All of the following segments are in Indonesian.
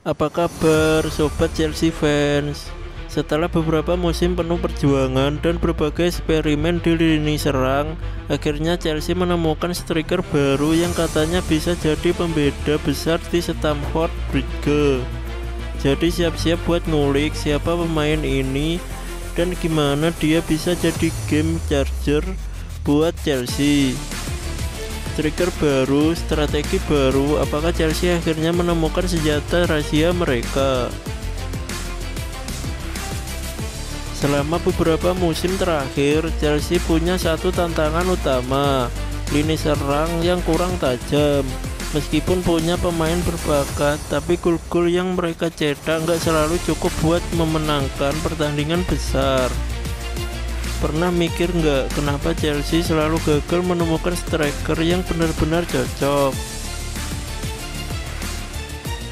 Apa kabar sobat Chelsea fans? Setelah beberapa musim penuh perjuangan dan berbagai eksperimen di lini serang, akhirnya Chelsea menemukan striker baru yang katanya bisa jadi pembeda besar di Stamford Bridge. Jadi siap-siap buat ngulik siapa pemain ini dan gimana dia bisa jadi game changer buat Chelsea. Striker baru, strategi baru, apakah Chelsea akhirnya menemukan senjata rahasia mereka? Selama beberapa musim terakhir, Chelsea punya satu tantangan utama, lini serang yang kurang tajam. Meskipun punya pemain berbakat, tapi gol-gol yang mereka cetak nggak selalu cukup buat memenangkan pertandingan besar. Pernah mikir nggak kenapa Chelsea selalu gagal menemukan striker yang benar-benar cocok?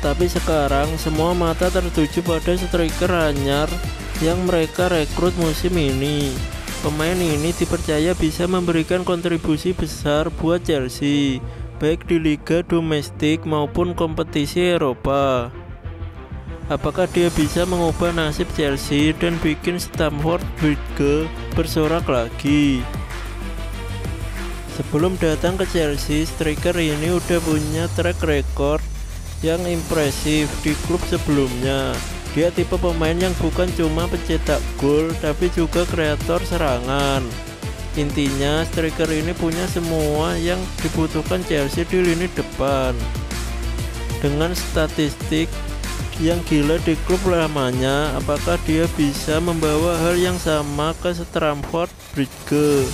Tapi sekarang semua mata tertuju pada striker anyar yang mereka rekrut musim ini. Pemain ini dipercaya bisa memberikan kontribusi besar buat Chelsea, baik di liga domestik maupun kompetisi Eropa. Apakah dia bisa mengubah nasib Chelsea dan bikin Stamford Bridge bersorak lagi? Sebelum datang ke Chelsea, striker ini udah punya track record yang impresif di klub sebelumnya. Dia tipe pemain yang bukan cuma pencetak gol, tapi juga kreator serangan. Intinya, striker ini punya semua yang dibutuhkan Chelsea di lini depan. Dengan statistik yang gila di klub lamanya, apakah dia bisa membawa hal yang sama ke Stamford Bridge?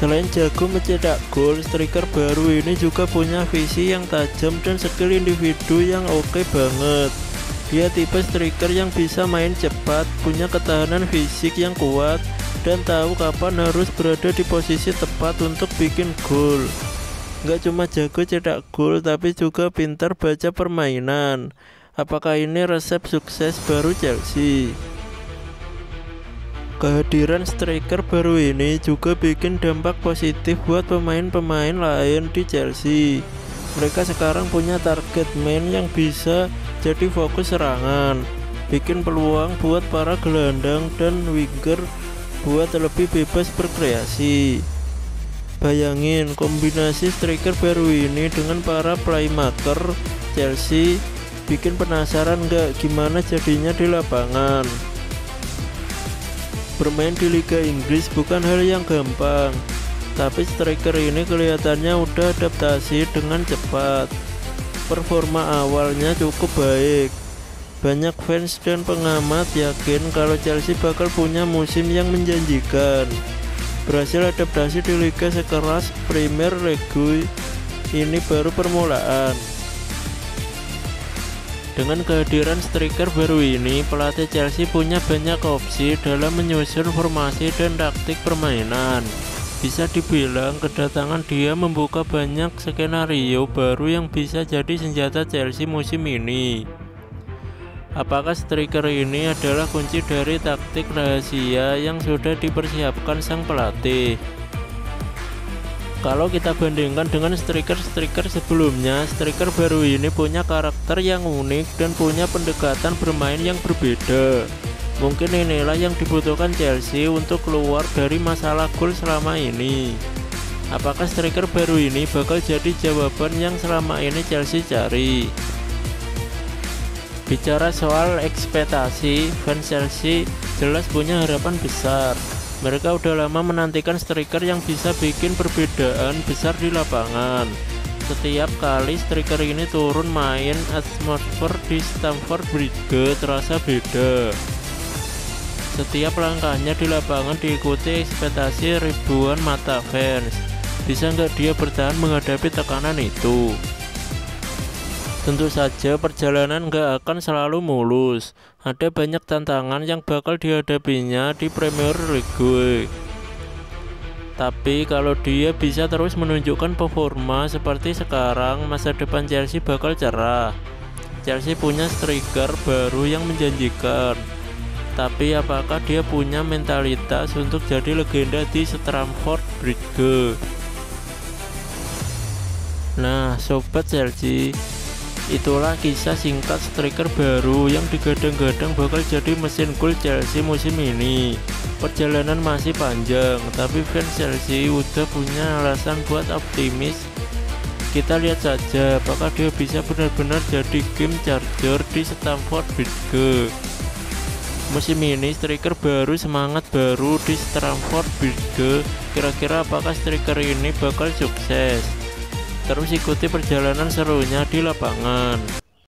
Selain jago mencetak gol, striker baru ini juga punya visi yang tajam dan skill individu yang oke banget. Dia tipe striker yang bisa main cepat, punya ketahanan fisik yang kuat, dan tahu kapan harus berada di posisi tepat untuk bikin gol. Nggak cuma jago cetak gol, tapi juga pintar baca permainan. Apakah ini resep sukses baru Chelsea? Kehadiran striker baru ini juga bikin dampak positif buat pemain-pemain lain di Chelsea. Mereka sekarang punya target man yang bisa jadi fokus serangan, bikin peluang buat para gelandang dan winger buat lebih bebas berkreasi. Bayangin kombinasi striker baru ini dengan para playmaker Chelsea, bikin penasaran nggak gimana jadinya di lapangan. Bermain di Liga Inggris bukan hal yang gampang, tapi striker ini kelihatannya udah adaptasi dengan cepat. Performa awalnya cukup baik. Banyak fans dan pengamat yakin kalau Chelsea bakal punya musim yang menjanjikan. Berhasil adaptasi di liga sekeras Premier League ini baru permulaan. Dengan kehadiran striker baru ini, pelatih Chelsea punya banyak opsi dalam menyusun formasi dan taktik permainan. Bisa dibilang kedatangan dia membuka banyak skenario baru yang bisa jadi senjata Chelsea musim ini. Apakah striker ini adalah kunci dari taktik rahasia yang sudah dipersiapkan sang pelatih? Kalau kita bandingkan dengan striker-striker sebelumnya, striker baru ini punya karakter yang unik dan punya pendekatan bermain yang berbeda. Mungkin inilah yang dibutuhkan Chelsea untuk keluar dari masalah gol selama ini. Apakah striker baru ini bakal jadi jawaban yang selama ini Chelsea cari? Bicara soal ekspektasi, fans Chelsea jelas punya harapan besar. Mereka udah lama menantikan striker yang bisa bikin perbedaan besar di lapangan. Setiap kali striker ini turun main, atmosfer di Stamford Bridge terasa beda. Setiap langkahnya di lapangan diikuti ekspektasi ribuan mata fans. Bisa nggak dia bertahan menghadapi tekanan itu? Tentu saja perjalanan nggak akan selalu mulus. Ada banyak tantangan yang bakal dihadapinya di Premier League. Tapi kalau dia bisa terus menunjukkan performa seperti sekarang, masa depan Chelsea bakal cerah. Chelsea punya striker baru yang menjanjikan. Tapi apakah dia punya mentalitas untuk jadi legenda di Stamford Bridge? Nah, sobat Chelsea, itulah kisah singkat striker baru yang digadang-gadang bakal jadi mesin gol Chelsea musim ini. Perjalanan masih panjang, tapi fans Chelsea udah punya alasan buat optimis. Kita lihat saja apakah dia bisa benar-benar jadi game changer di Stamford Bridge. Musim ini striker baru, semangat baru di Stamford Bridge. Kira-kira apakah striker ini bakal sukses? Terus ikuti perjalanan serunya di lapangan.